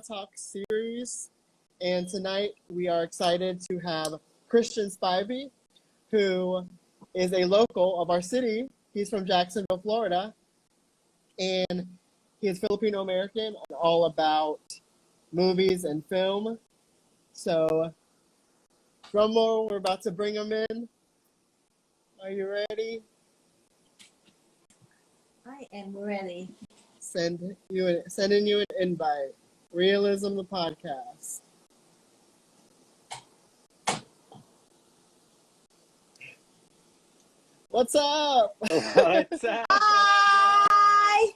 KAPWA Talk series. And tonight we are excited to have Christian Spivey, who is a local of our city. He's from Jacksonville, Florida. And he is Filipino American and all about movies and film. So, drum roll, we're about to bring him in. Are you ready? I am ready. Sending you an invite. Reelism, the podcast. What's up? What's up? Hi!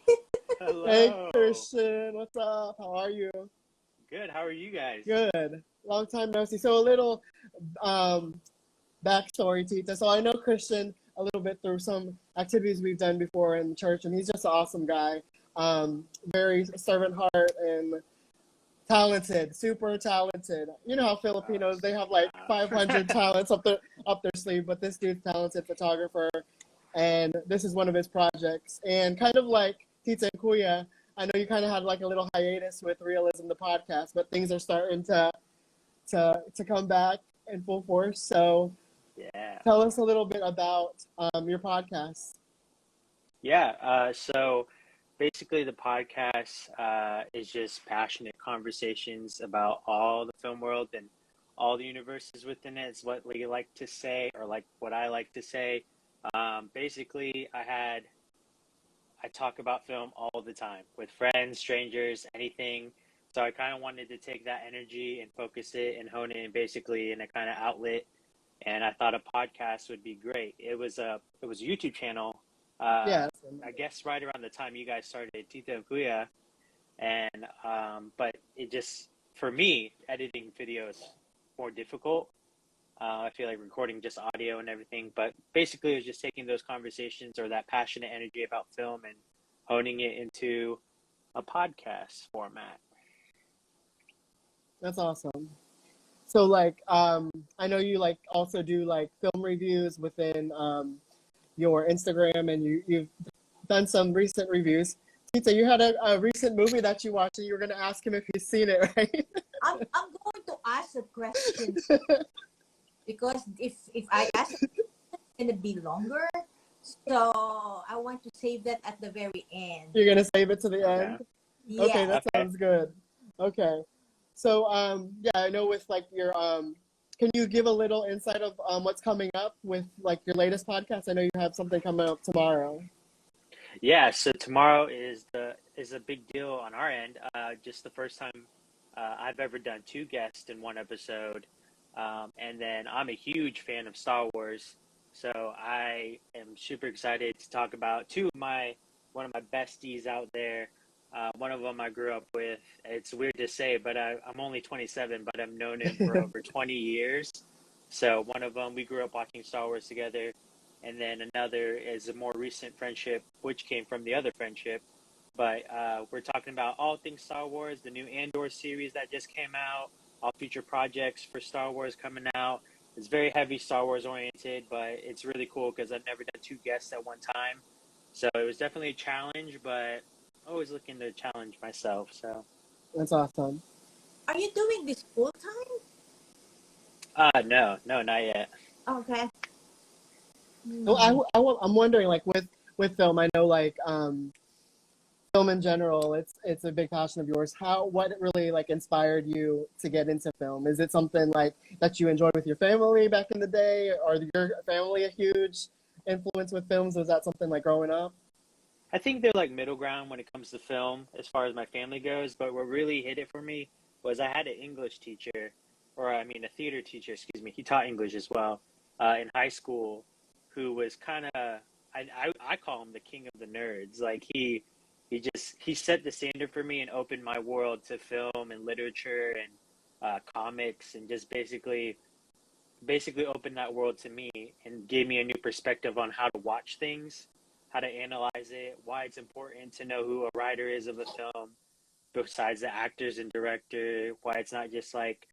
Hello. Hey, Christian. What's up? How are you? Good. How are you guys? Good. Long time no see. So a little backstory, Tita. So I know Christian a little bit through some activities we've done before in church, and he's just an awesome guy. Very servant heart and talented, super talented. You know how Filipinos, they have like 500 talents up their sleeve, but this dude's talented photographer, and this is one of his projects. And kind of like TITA and KUYA, I know you kind of had like a little hiatus with Reelism, the podcast, but things are starting to come back in full force. So yeah, tell us a little bit about your podcast. Yeah. So basically, the podcast is just passionate conversations about all the film world and all the universes within it. It's what we like to say, or like what I like to say. Basically, I talk about film all the time with friends, strangers, anything. So I kind of wanted to take that energy and focus it and hone it in basically in a kind of outlet. And I thought a podcast would be great. It was a YouTube channel. Yes. I guess right around the time you guys started TITA and KUYA, and but it just, for me, editing videos more difficult. I feel like recording just audio and everything, but basically it was just taking those conversations or that passionate energy about film and honing it into a podcast format. That's awesome. So like, I know you like also do like film reviews within your Instagram, and you've done some recent reviews. Tita, you had a recent movie that you watched, and you were going to ask him if he's seen it, right? I'm going to ask a question because if I ask, it's going to be longer. So I want to save that at the very end. You're going to save it to the end? Yeah. Okay, that sounds good. Okay. So, yeah, I know with like your, can you give a little insight of what's coming up with like your latest podcast? I know you have something coming up tomorrow. Yeah, so tomorrow is a big deal on our end. Just the first time I've ever done two guests in one episode. And then I'm a huge fan of Star Wars, so I am super excited to talk about one of my besties out there. One of them I grew up with. It's weird to say, but I'm only 27, but I've known him for over 20 years. So one of them, we grew up watching Star Wars together. And then another is a more recent friendship, which came from the other friendship. But we're talking about all things Star Wars, the new Andor series that just came out, all future projects for Star Wars coming out. It's very heavy Star Wars oriented, but it's really cool because I've never done two guests at one time. So it was definitely a challenge, but always looking to challenge myself. So That's awesome. Are you doing this full time? No, not yet. Okay. So I'm wondering, like with film, I know like film in general, it's a big passion of yours. What really like inspired you to get into film? Is it something like that you enjoyed with your family back in the day, or your family a huge influence with films? Was that something like growing up? I think they're like middle ground when it comes to film as far as my family goes, but what really hit it for me was I had an English teacher, a theater teacher, excuse me. He taught English as well in high school, who was kind of, I call him the king of the nerds. Like he set the standard for me and opened my world to film and literature and comics, and just basically opened that world to me and gave me a new perspective on how to watch things, how to analyze it, why it's important to know who a writer is of a film besides the actors and director, why it's not just like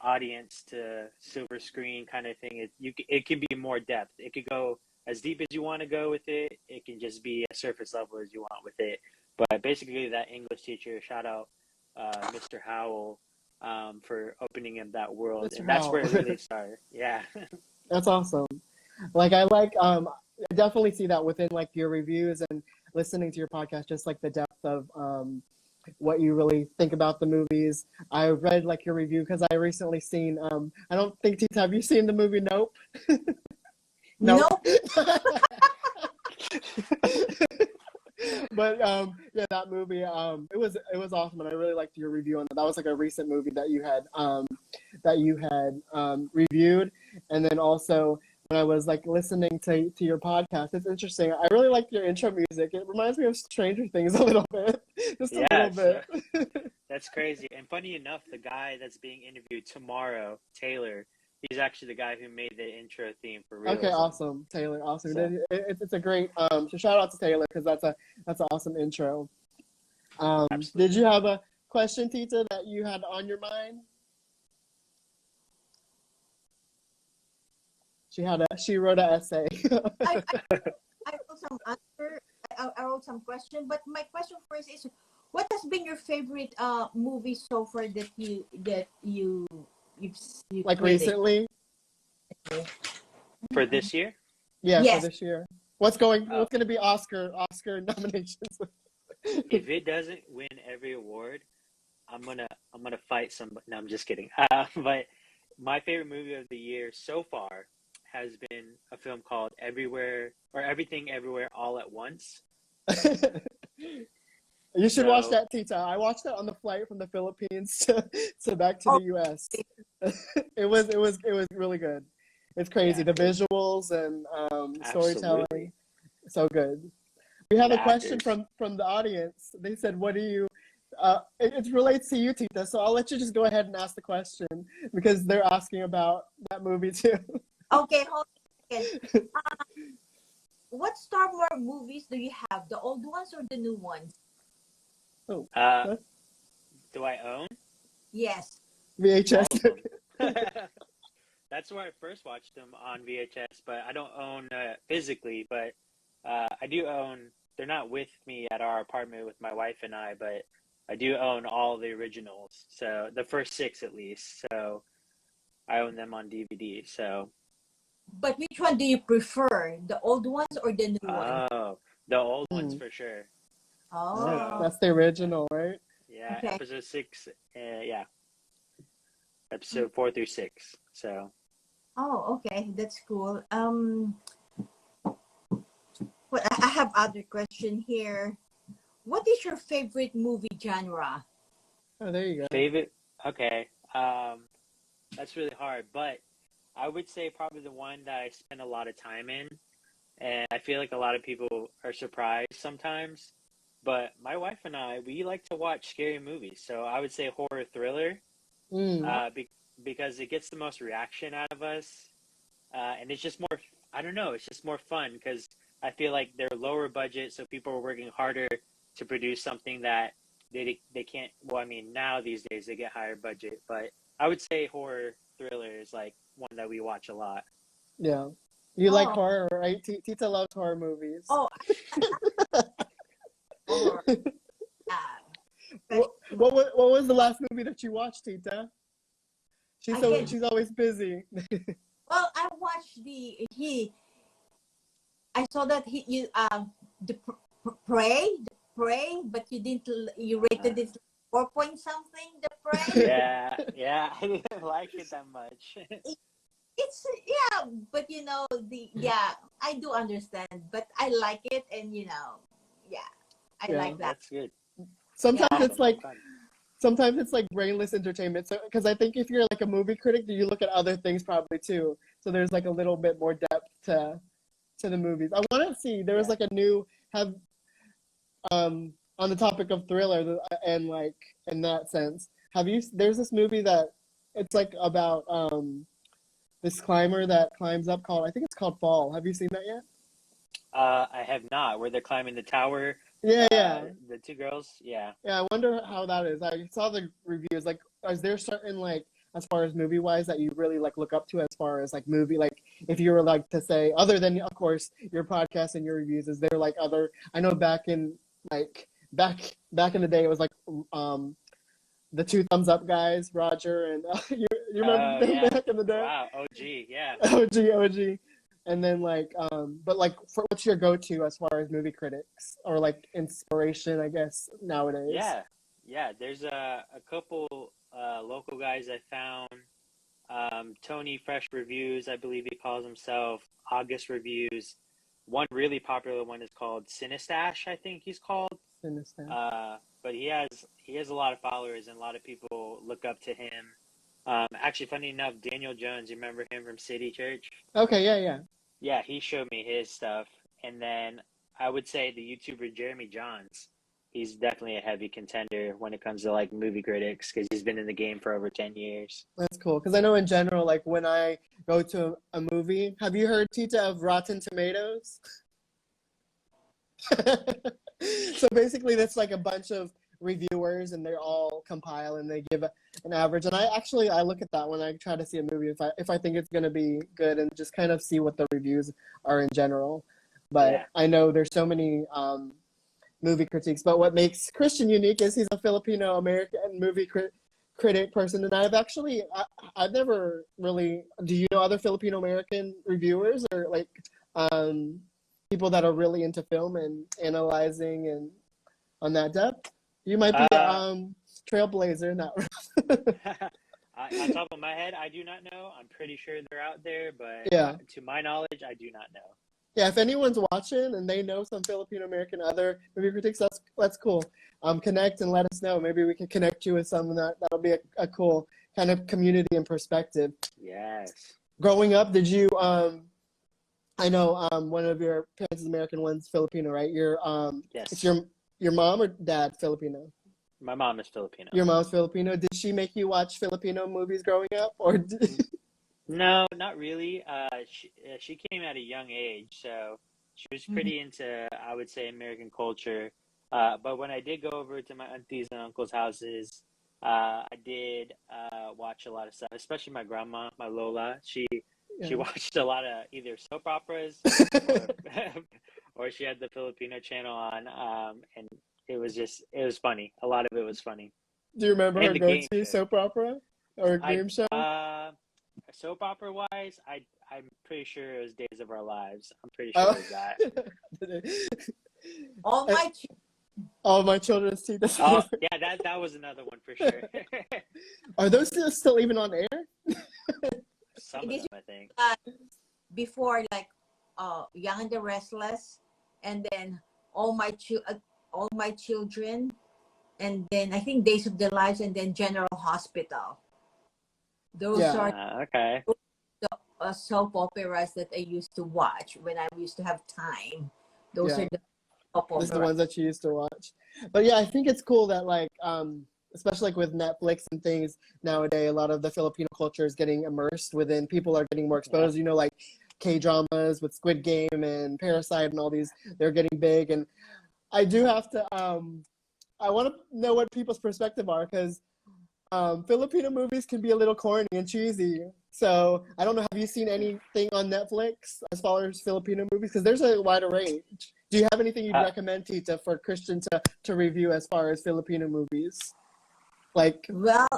audience to silver screen kind of thing. It can be more depth. It could go as deep as you want to go with it. It can just be as surface level as you want with it. But basically, that English teacher, shout out Mr. Howell, for opening up that world, Mr. and that's where it Howell. really started. Yeah. That's awesome. Like I definitely see that within like your reviews and listening to your podcast, just like the depth of what you really think about the movies. I read like your review because I recently seen I don't think Tita, have you seen the movie Nope? Nope. Nope. But yeah, that movie it was awesome, and I really liked your review on that. That was like a recent movie that you had reviewed, and then also when I was like listening to your podcast, it's interesting. I really like your intro music. It reminds me of Stranger Things a little bit, just a little bit. That's crazy. And funny enough, the guy that's being interviewed tomorrow, Taylor, he's actually the guy who made the intro theme for Reelism. Okay, awesome, Taylor. Awesome. So. It's a great. So shout out to Taylor because that's an awesome intro. Did you have a question, Tita, that you had on your mind? She wrote an essay. I wrote some answer. I wrote some question, but my question first is, what has been your favorite movie so far that you've like created? Recently? For this year? Yeah, Yes. for this year. What's going to be Oscar nominations? If it doesn't win every award, I'm gonna fight somebody. No, I'm just kidding. But my favorite movie of the year so far has been a film called Everything Everywhere All at Once. You should watch that, Tita. I watched it on the flight from the Philippines to back to the US. It was really good. It's crazy. Yeah. The visuals and storytelling, so good. We have a question from the audience. They said, "What do you?" It relates to you, Tita. So I'll let you just go ahead and ask the question because they're asking about that movie too. Okay, hold on a second. What Star Wars movies do you have? The old ones or the new ones? Oh, do I own? Yes. VHS. That's where I first watched them, on VHS, but I don't own physically. But I do own. They're not with me at our apartment with my wife and I, but I do own all the originals. So the first 6 at least. So I own them on DVD. So. But which one do you prefer? The old ones or the new ones? Oh, the old ones for sure. Oh. That's the original, right? Yeah, Okay. episode 6. Yeah, episode 4 through 6. So. Oh, okay, that's cool. Well, I have other question here. What is your favorite movie genre? Oh, there you go. Favorite? Okay. That's really hard, but I would say probably the one that I spend a lot of time in, and I feel like a lot of people are surprised sometimes, but my wife and I, we like to watch scary movies. So I would say horror thriller, because it gets the most reaction out of us, and it's just more, I don't know, it's just more fun because I feel like they're lower budget, so people are working harder to produce something that they can't, well, I mean, now these days they get higher budget, but I would say horror thriller is like one that we watch a lot. Yeah. You like horror, right? Tita loves horror movies. Oh. Horror. What was the last movie that you watched, Tita? She's always busy. Well, I watched I saw that the Prey, but you rated it 4 point something, the Prey. Yeah, I didn't like it that much. It's but I do understand, but I like it, and I like that. That's good. Sometimes it's like brainless entertainment. So, because I think if you're like a movie critic, you look at other things probably too. So there's like a little bit more depth to the movies. I want to see. There was like a new on the topic of thriller and like in that sense. There's this movie that it's like about this climber that climbs up I think it's called Fall. Have you seen that yet? I have not. Where they're climbing the tower. Yeah. The 2 girls. Yeah. Yeah, I wonder how that is. I saw the reviews. Like, is there certain like as far as movie wise that you really like look up to as far as like movie, like if you were like to say, other than of course your podcast and your reviews, is there like other? I know back in the day it was like the two thumbs up guys, Roger and you remember Oh them yeah. back in the day? Wow. OG. Yeah. OG. And then like, but like, what's your go-to as far as movie critics or like inspiration, I guess nowadays? Yeah. Yeah. There's a couple local guys I found. Tony Fresh Reviews, I believe he calls himself. August Reviews. One really popular one is called Cinestash, I think he's called. Sinister. But he has a lot of followers and a lot of people look up to him. Actually, funny enough, Daniel Jones, you remember him from City Church? Okay, yeah. Yeah, he showed me his stuff. And then I would say the YouTuber Jeremy Johns. He's definitely a heavy contender when it comes to like movie critics because he's been in the game for over 10 years. That's cool. Because I know in general, like when I go to a movie, have you heard, Tita, of Rotten Tomatoes? So basically, that's like a bunch of reviewers, and they're all compile and they give an average. And I look at that when I try to see a movie if I think it's gonna be good, and just kind of see what the reviews are in general. But Yeah. I know there's so many movie critiques. But what makes Christian unique is he's a Filipino American movie critic person, and I've never really. Do you know other Filipino American reviewers or like people that are really into film and analyzing and on that depth? You might be trailblazer, not. On top of my head, I do not know. I'm pretty sure they're out there, but Yeah. to my knowledge, I do not know. Yeah, if anyone's watching and they know some Filipino American other movie critics, that's cool. Connect and let us know. Maybe we can connect you with someone that'll be a cool kind of community and perspective. Yes. Growing up, did you I know one of your parents is American, one's Filipino, right? Yes. It's your mom or dad Filipino? My mom is Filipino. Your mom's Filipino. Did she make you watch Filipino movies growing up, or No, not really. She came at a young age, so she was pretty into, I would say, American culture. But when I did go over to my aunties and uncles' houses, I did watch a lot of stuff, especially my grandma, my Lola. She watched a lot of either soap operas or she had the Filipino channel on, and it was funny. A lot of it was funny. Do you remember And her the game go-to show. soap opera or game show? Soap opera wise, I'm pretty sure it was Days of Our Lives. I'm pretty sure it was that. All my Children's tea. Oh yeah, that was another one for sure. Are those still even on air? Some of them, I think. before like Young and the Restless, and then all my children, and then I think Days of Their Lives, and then General Hospital. Those are okay. the soap operas that I used to watch when I used to have time. Those are the soap operas. Those are the ones that you used to watch. But yeah, I think it's cool that like especially like with Netflix and things nowadays, a lot of the Filipino culture is getting immersed within. People are getting more exposed. You know, like K-dramas with Squid Game and Parasite and all these, they're getting big. And I do have to, I want to know what people's perspective are, because Filipino movies can be a little corny and cheesy. So I don't know, have you seen anything on Netflix as far as Filipino movies? Because there's a wider range. Do you have anything you'd recommend, Tita, for Christian to review as far as Filipino movies? Like, well,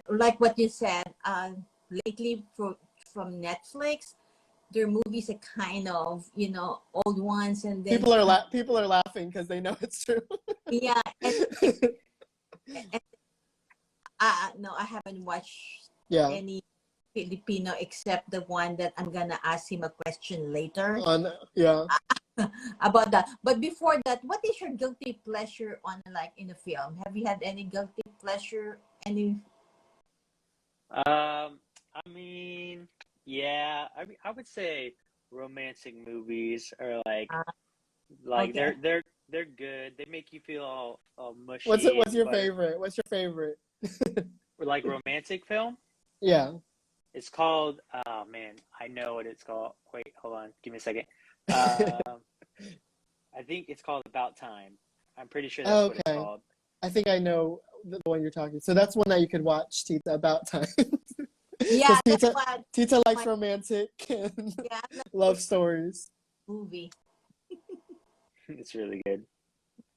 like what you said, lately from Netflix, their movies are kind of, old ones, and then people are laughing because they know it's true. yeah, and no, I haven't watched any Filipino except the one that I'm gonna ask him a question later about that. But before that, what is your guilty pleasure on in a film? Have you had any guilty pleasure? Any? I mean, yeah. I would say romantic movies are Okay. they're good. They make you feel all mushy. What's your favorite? What's your favorite? Like romantic film? Yeah. It's called, oh man, I know what it's called. Wait, hold on. Give me a second. I think it's called About Time. I'm pretty sure that's what it's called. I think I know the one you're talking. So that's one that you could watch, Tita, About Time. Yeah, Tita likes romantic and love stories. Movie. It's really good.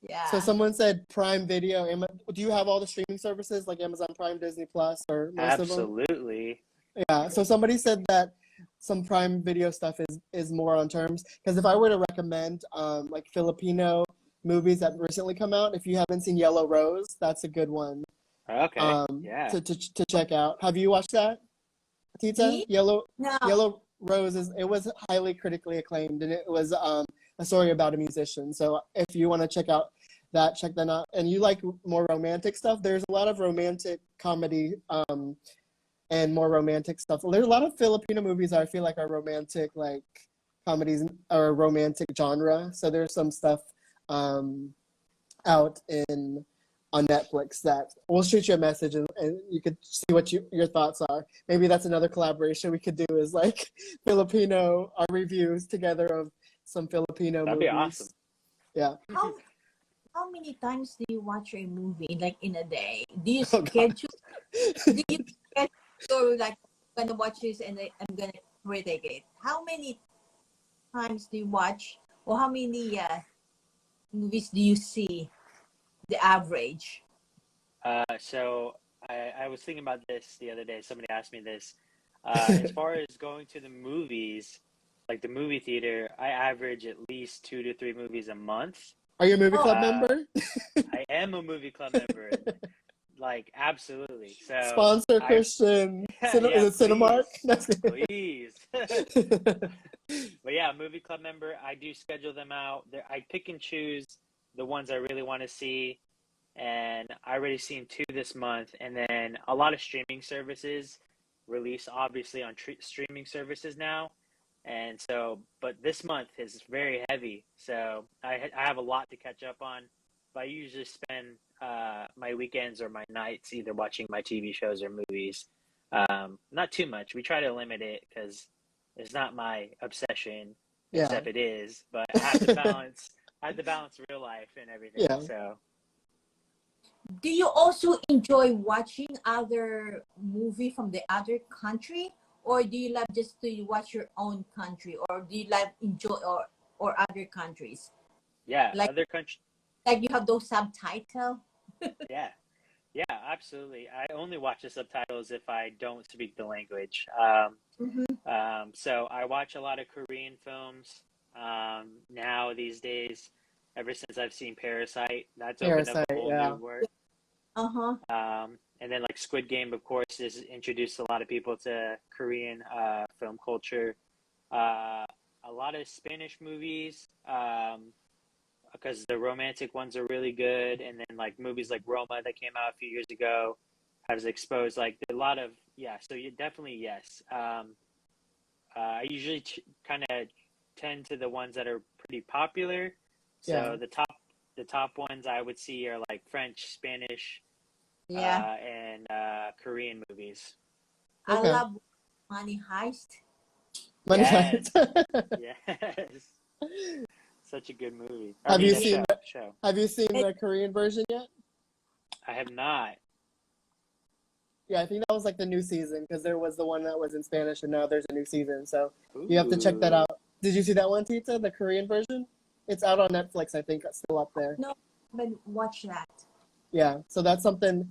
So Yeah. someone said Prime Video. Do you have all the streaming services like Amazon Prime, Disney Plus, or most of them? Absolutely. Yeah. So somebody said that some Prime Video stuff is more on terms. Because if I were to recommend like Filipino movies that recently come out, if you haven't seen Yellow Rose, that's a good one Okay. Yeah. to check out. Have you watched that, Tita? Me? Yellow No. Yellow Rose it was highly critically acclaimed, and it was a story about a musician. So if you want to check out that, check that out. And you like more romantic stuff, there's a lot of romantic comedy and more romantic stuff. There's a lot of Filipino movies I feel like are romantic, like comedies or romantic genre. So there's some stuff out in on Netflix that we'll shoot you a message and you could see what your thoughts are. Maybe that's another collaboration we could do is like Filipino our reviews together of some Filipino That'd movies. be awesome. Yeah. How many times do you watch a movie like in a day? Do you Oh, God. schedule? Do you schedule like I'm gonna watch this and I'm gonna critique it? How many times do you watch, or how many movies do you see? The average. So I was thinking about this the other day. Somebody asked me this. As far as going to the movies, like the movie theater, I average at least 2 to 3 movies a month. Are you a movie club Uh, member? I am a movie club member, like absolutely. So Sponsor I, Christian. yeah, Is it Cinemark? please. But yeah, movie club member. I do schedule them out. I pick and choose the ones I really want to see, and I already seen 2 this month. And then a lot of streaming services release obviously on streaming services now, and so but this month is very heavy, so I have a lot to catch up on. But I usually spend my weekends or my nights either watching my TV shows or movies. Not too much. We try to limit it because it's not my obsession, Yeah. except it is. But I have to balance. I have to balance real life and everything. Yeah. So Do you also enjoy watching other movie from the other country, or do you love just to watch your own country, or do you like enjoy or other countries? yeah, Like other countries. like you have those subtitle. Yeah, yeah, absolutely. I only watch the subtitles if I don't speak the language. Mm-hmm. So I watch a lot of Korean films now these days. Ever since I've seen Parasite, that's opened up Parasite, a whole yeah. new world. Uh-huh. And then like Squid Game, of course, has introduced a lot of people to Korean film culture. A lot of Spanish movies. Because the romantic ones are really good, and then like movies like Roma that came out a few years ago has exposed like a lot of So you definitely yes. I usually kind of tend to the ones that are pretty popular. Yeah. So the top ones I would see are like French, Spanish, Yeah. and Korean movies. I Okay. love Money Heist. Money Yes, Heist. yes, such a good movie. Have you seen show? Have you seen the Korean version yet? I have not. Yeah, I think that was like the new season because there was the one that was in Spanish and now there's a new season. So you have to check that Ooh. out. Did you see that one, Tita? The Korean version? It's out on Netflix, I think. It's still up there. No, but watch that. Yeah, so that's something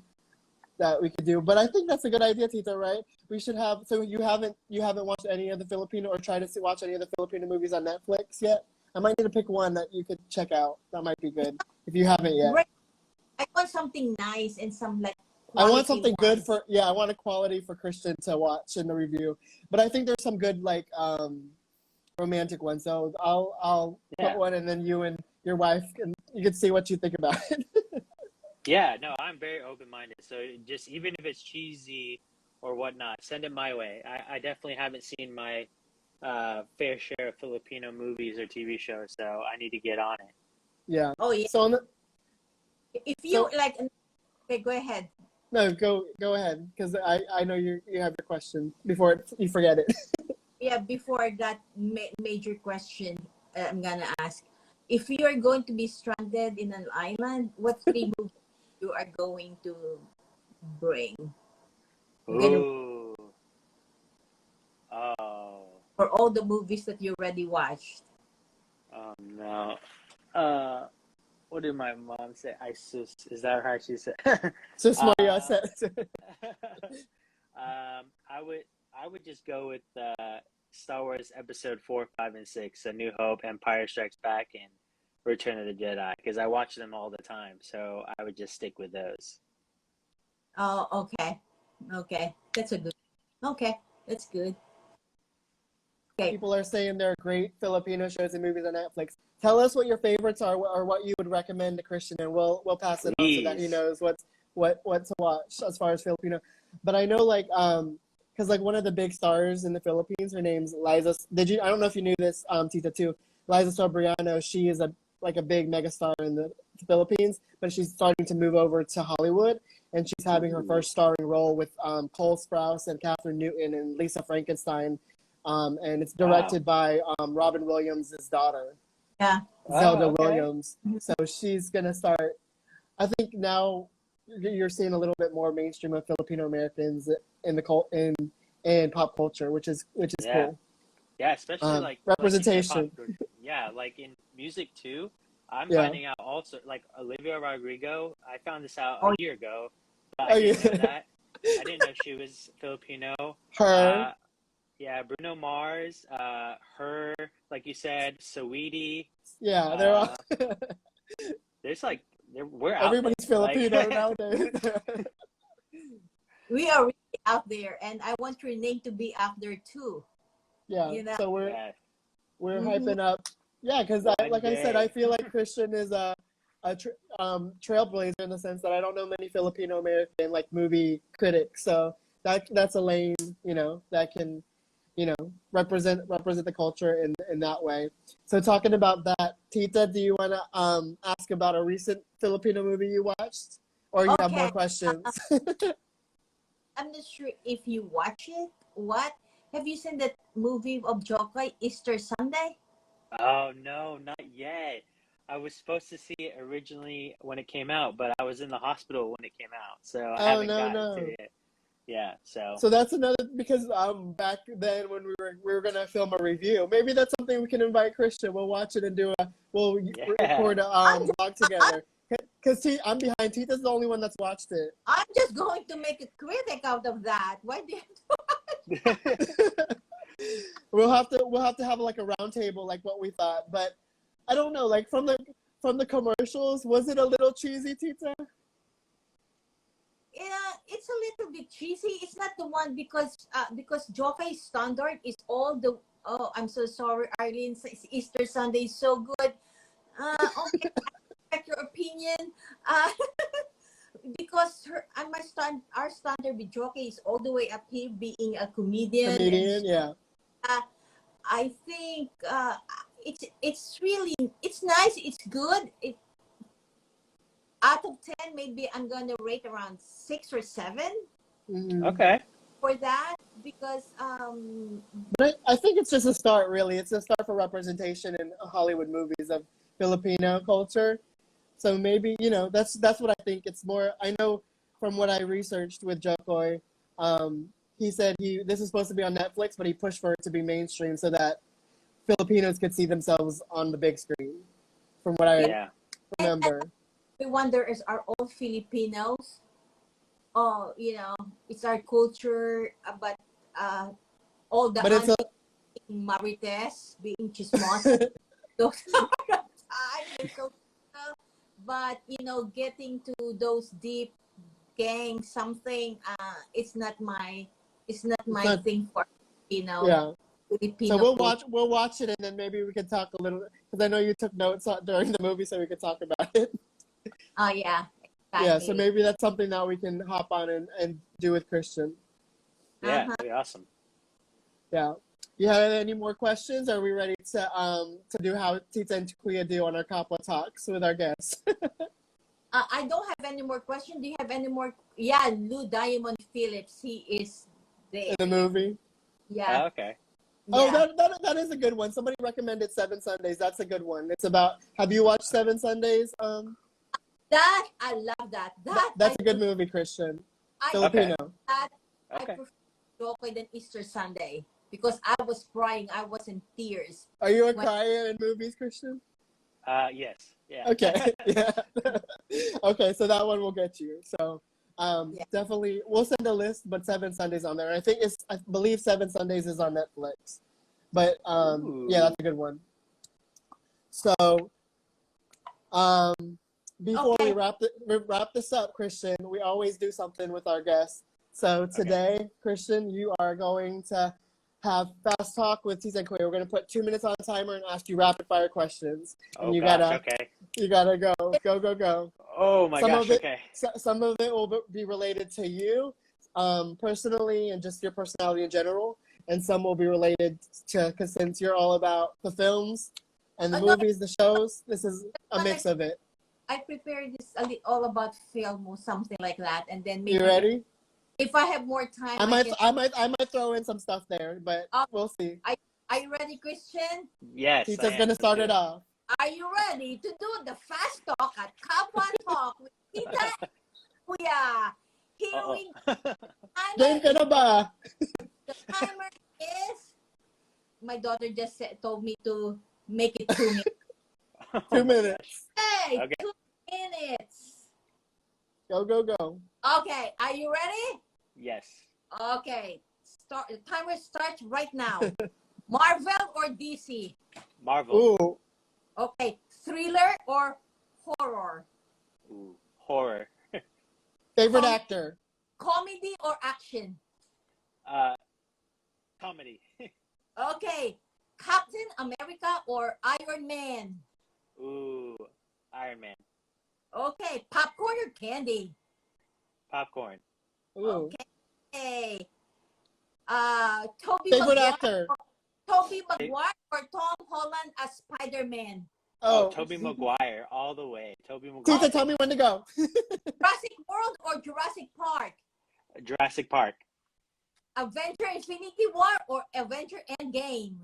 that we could do. But I think that's a good idea, Tita, right? We should have. So you haven't watched any of the Filipino or tried to watch any of the Filipino movies on Netflix yet? I might need to pick one that you could check out. That might be good if you haven't yet. Right. I want something nice and some like I want something good ones. I want a quality for Christian to watch in the review. But I think there's some good like romantic ones. So I'll put one and then you and your wife you can see what you think about it. Yeah, no, I'm very open-minded. So just even if it's cheesy or whatnot, send it my way. I definitely haven't seen my fair share of Filipino movies or TV shows, so I need to get on it. Yeah. Oh yeah. So If you like, okay, go ahead. No, go ahead because I know you have your question before you forget it. Yeah, before that major question, I'm gonna ask: if you are going to be stranded in an island, what 3 movies you are going to bring? Ooh. Oh. For all the movies that you already watched. Oh no. what did my mom say? I sus. Is that how she said? Sus Maria uh, said. I would just go with Star Wars Episode 4, 5, and 6: A New Hope, Empire Strikes Back, and Return of the Jedi, because I watch them all the time. So I would just stick with those. Oh, okay. Okay. That's a good. Okay. That's good. Okay. People are saying there are great Filipino shows and movies on Netflix. Tell us what your favorites are, or what you would recommend to Christian, and we'll pass it on so that he Please. knows what to watch as far as Filipino. But I know because like one of the big stars in the Philippines, her name's Liza. I don't know if you knew this, Tita too. Liza Sobriano. She is a big megastar in the Philippines, but she's starting to move over to Hollywood, and she's having her first starring role with Cole Sprouse and Catherine Newton and Lisa Frankenstein. And it's directed by Robin Williams' daughter, Yeah. Zelda okay. Williams. So she's gonna start. I think now you're seeing a little bit more mainstream of Filipino Americans in pop culture, which is Yeah. cool. Yeah, especially Representation. Like in hip-hop, yeah, like in music too. I'm Yeah. finding out also, like Olivia Rodrigo. I found this out Oh, a year ago, but Oh I didn't know yeah. that. I didn't know she was Filipino. Her. Yeah, Bruno Mars, her, like you said, Saweetie. Yeah, they're all. There's like, we're out there. Everybody's Filipino Like, nowadays. we are really out there, and I want your name to be out there too. Yeah. You know? So yeah, we're Mhm. hyping up. Yeah, because one like I said, I day. feel like Christian is a trailblazer in the sense that I don't know many Filipino American like movie critics. So that's a lane, that can, represent the culture in that way. So talking about that, Tita, do you want to ask about a recent Filipino movie you watched, or you have more Okay. questions? I'm not sure if you watch it. What? Have you seen that movie of Jokoy, Easter Sunday? Oh no, not yet. I was supposed to see it originally when it came out, but I was in the hospital when it came out, so I Oh haven't no gotten to no. it. Yeah, so So that's another, because back then when we were gonna film a review, maybe that's something we can invite Christian. We'll watch it and we'll yeah. record a I'm vlog together. Because I'm behind. Tita's the only one that's watched it. I'm just going to make a critic out of that. Why do you We'll have to have like a round table, like what we thought. But I don't know, like from the commercials, was it a little cheesy, Tita? Yeah, it's a little bit cheesy. It's not the one because Jokoy's standard is all the. Oh, I'm so sorry, Arlene. Easter Sunday is so good. Okay, I respect your opinion. Uh, because our standard with Jokoy is all the way up here, being a comedian, Comedian, yeah. I think it's really it's nice. It's good. Out of 10, maybe I'm gonna rate around 6 or 7 Mm-hmm. Okay. for that because But I think it's just a start, really. It's a start for representation in Hollywood movies of Filipino culture. So maybe, that's what I think. It's more, I know from what I researched with Jokoy, he said this is supposed to be on Netflix, but he pushed for it to be mainstream so that Filipinos could see themselves on the big screen, from what I Yeah. remember. we wonder is are all Filipinos. Oh, it's our culture, but all the But it's aunties being marites, being chismosa, those are the times they're so but getting to those deep gang something it's not my thing for yeah. Filipino So culture. we'll watch it, and then maybe we can talk a little, because I know you took notes during the movie, so we could talk about it. Oh yeah, Yeah, so exactly. maybe that's something that we can hop on and do with Christian. Yeah, Uh-huh. that'd be awesome. Yeah. You have any more questions? Are we ready to do how Tita and KUYA do on our KAPWA talks with our guests? I don't have any more questions. Do you have any more? Yeah, Lou Diamond Phillips, he is there. In the movie? Yeah. Okay. Oh, Yeah. that is a good one. Somebody recommended Seven Sundays. That's a good one. It's about, have you watched Seven Sundays? That I love that. That's a good movie, Christian. I Filipino. that I Okay. prefer Jokoy than Easter Sunday because I was crying. I was in tears. Are you a When- crier in movies, Christian? Yes. Yeah. Okay. Yeah. Okay, so that one will get you. So Yeah. definitely we'll send a list, but Seven Sundays on there. I believe Seven Sundays is on Netflix. But yeah, that's a good one. So before we Okay. wrap this up, Christian, we always do something with our guests. So today, Christian, you are going to have fast talk with TITA and KUYA. We're going to put 2 minutes on a timer and ask you rapid fire questions. And Oh gosh. Okay. you gotta go. Oh my gosh. Okay. Some of it will be related to you personally and just your personality in general, and some will be related to, because since you're all about the films and the movies, the shows, this is a mix of it. I prepared this all about film or something like that, and then maybe You ready? if I have more time, I might throw in some stuff there, but we'll see. Are you ready, Christian? Yes. Tita's gonna start it off. Are you ready to do the fast talk at KAPWA Talk with TITA and KUYA? Here we go. Game ka na ba? The timer is. My daughter just told me to make it 2 minutes. 2 minutes. Hey, Okay. 2 minutes. Go. Okay, are you ready? Yes. Okay, the timer starts right now. Marvel or DC? Marvel. Ooh. Okay, thriller or horror? Ooh. Horror. Favorite actor? Comedy or action? Comedy. Okay, Captain America or Iron Man? Ooh. Iron Man. Okay, popcorn or candy? Popcorn. Ooh. Okay. Tobey Favorite Maguire, actor? Tobey Maguire or Tom Holland as Spider-Man? Oh, Tobey Maguire all the way. Tobey Tita, Maguire. tell me when to go. Jurassic World or Jurassic Park? Jurassic Park. Avenger Infinity War or Avenger Endgame?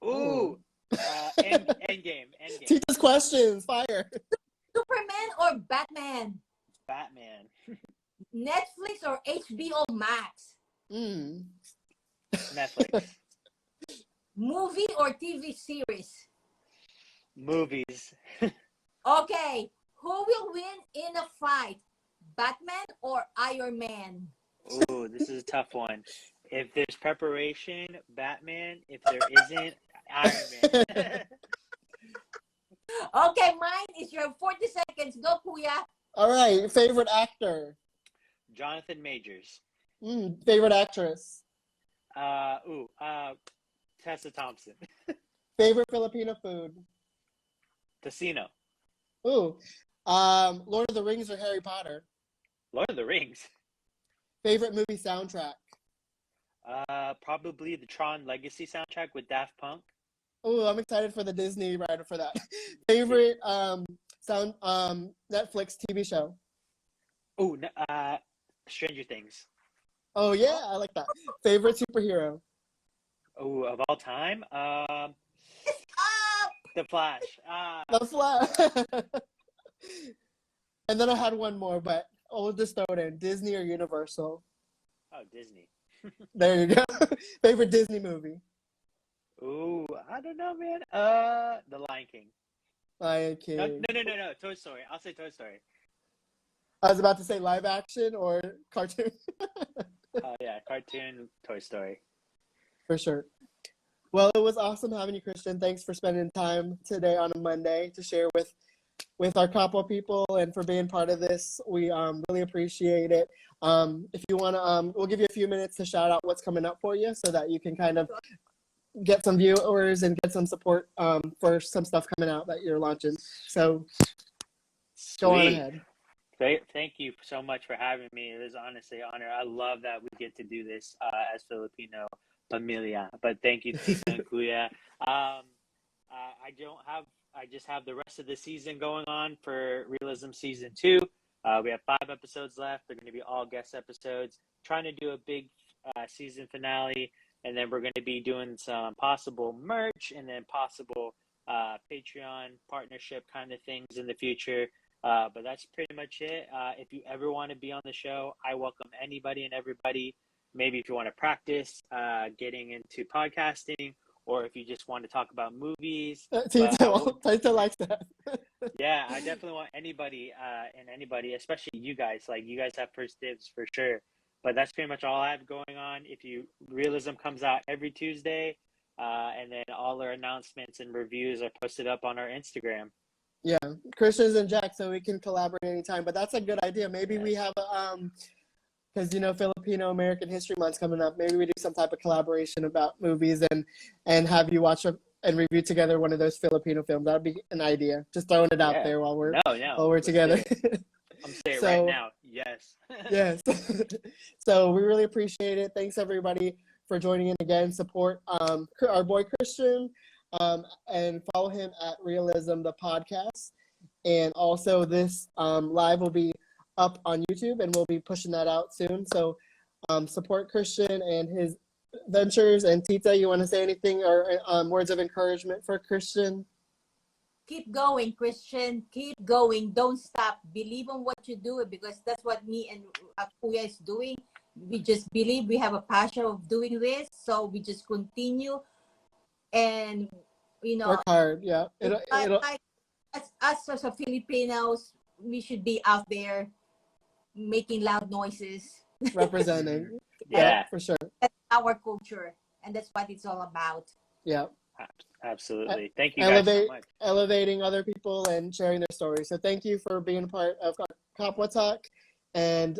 Ooh. Endgame. Tita's questions, fire. Superman or Batman? Batman. Netflix or HBO Max? Netflix. Movie or TV series? Movies. Okay, who will win in a fight? Batman or Iron Man? Ooh, this is a tough one. If there's preparation, Batman. If there isn't, Iron Man. Okay, mine is your 40 seconds. Go, Kuya. All right, favorite actor? Jonathan Majors. Favorite actress? Tessa Thompson. Favorite Filipino food? Casino. Ooh. Lord of the Rings or Harry Potter? Lord of the Rings. Favorite movie soundtrack? Probably the Tron Legacy soundtrack with Daft Punk. Oh, I'm excited for the Disney rider for that. Favorite Netflix TV show? Oh, Stranger Things. Oh yeah, I like that. Favorite superhero? Oh, of all time, The Flash. The Flash. And then I had one more, but we'll just throw it in. Disney or Universal? Oh, Disney. There you go. Favorite Disney movie? Ooh, I don't know, man. The Lion King. Lion King. No. Toy Story. I'll say Toy Story. I was about to say live action or cartoon. Yeah, cartoon, Toy Story. For sure. Well, it was awesome having you, Christian. Thanks for spending time today on a Monday to share with our KAPWA people and for being part of this. We really appreciate it. If you want to, we'll give you a few minutes to shout out what's coming up for you so that you can kind of get some viewers and get some support for some stuff coming out that you're launching. So go on ahead. Thank you so much for having me. It is honestly an honor. I love that we get to do this as Filipino familia. But thank you, Tita and KUYA. I just have the rest of the season going on for Reelism season 2. We have 5 episodes left. They're going to be all guest episodes. Trying to do a big season finale, and then we're going to be doing some possible merch and then possible Patreon partnership kind of things in the future. But that's pretty much it. If you ever want to be on the show, I welcome anybody and everybody. Maybe if you want to practice getting into podcasting, or if you just want to talk about movies. Tita likes that. Yeah, I definitely want anybody, especially you guys. Like, you guys have first dibs for sure. But that's pretty much all I have going on. If you Realism comes out every Tuesday, and then all our announcements and reviews are posted up on our Instagram. Yeah, Christians and Jack, so we can collaborate anytime. But that's a good idea. Maybe we have because Filipino American History Month's coming up. Maybe we do some type of collaboration about movies and have you watch and review together one of those Filipino films. That'd be an idea. Just throwing it out there while we're together. I'm saying right now, yes. Yes. So we really appreciate it. Thanks everybody for joining in again. Support our boy Christian, and follow him at Reelism the podcast. And also this live will be up on YouTube, and we'll be pushing that out soon. So support Christian and his ventures. And Tita, you want to say anything or words of encouragement for Christian? Keep going, Christian. Keep going. Don't stop. Believe in what you do, because that's what me and KUYA is doing. We just believe, we have a passion of doing this, so we just continue and work hard. Yeah, like us as a Filipinos, we should be out there making loud noises, representing. Yeah, for sure. That's our culture, and that's what it's all about. Yeah. Absolutely. Thank you guys so much. Elevating other people and sharing their stories. So thank you for being a part of KAPWA Talk, and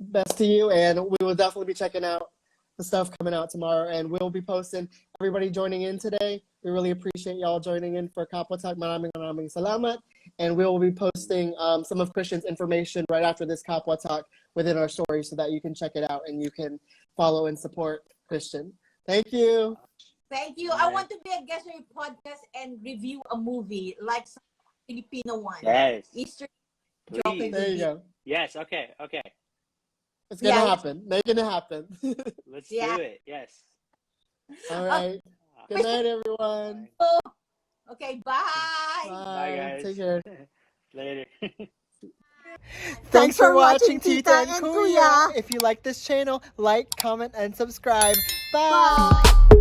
best to you. And we will definitely be checking out the stuff coming out tomorrow, and we'll be posting everybody joining in today. We really appreciate y'all joining in for KAPWA Talk. Maraming salamat. And we will be posting some of Christian's information right after this KAPWA Talk within our story, so that you can check it out and you can follow and support Christian. Thank you. Thank you. I want to be a guest on your podcast and review a movie, like some Filipino one. Yes. Easter. There you go. Yes. Okay. It's going to happen. Making it happen. Let's do it. Yes. All right. Good night, everyone. Okay, bye. Bye, guys. Take care. Later. Thanks for watching TITA and KUYA. If you like this channel, like, comment, and subscribe. Bye.